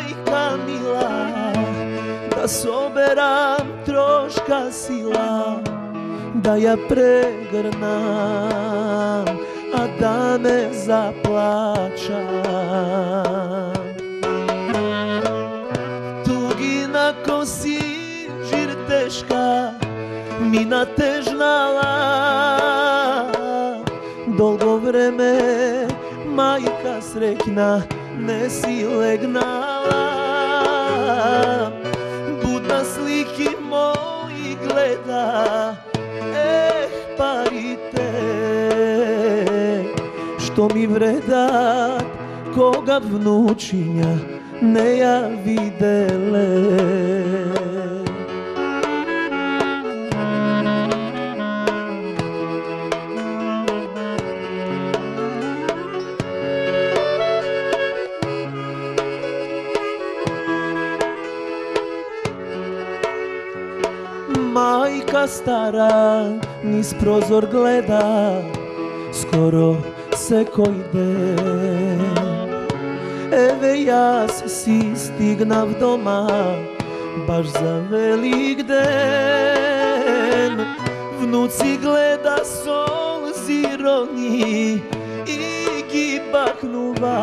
majka mila, da soberam troška sila, da ja pregrnam, a da ne zaplačam. Tugina ko sinđir teška, mina težnala, dolgo vreme majka srećna ne si legnala. Budna sliki moji gleda, parite, što mi vredat koga vnučinja ne ja videle. Majka stara niz prozor gleda, skoro se koji den. Eve ja se si stignav doma, baš za velik den. Vnuci gleda solzi roni i gibaknuva,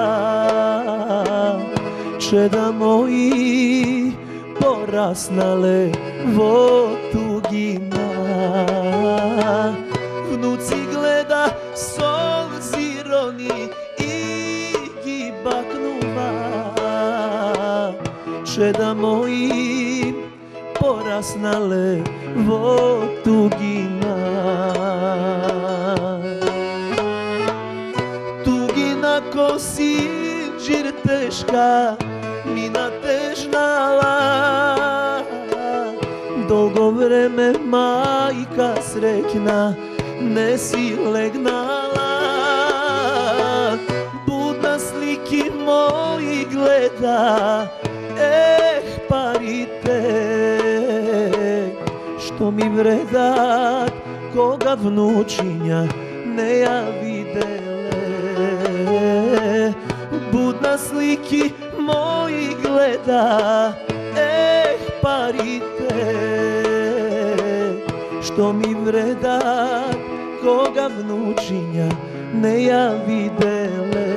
čeda moji porasnale vo tugina. Vnuci gleda solzi roni i gibaknuva, čeda moji porasnale vo tugina. Tugina ko sinđir teška, mina težnala, dolgo vreme majka srećna ne si legnala. Budna sliki moji gleda, parite, što mi vredat koga vnučinja ne ja videle. Budna sliki moji gleda, parite, što mi vredat koga vnučinja ne ja videle.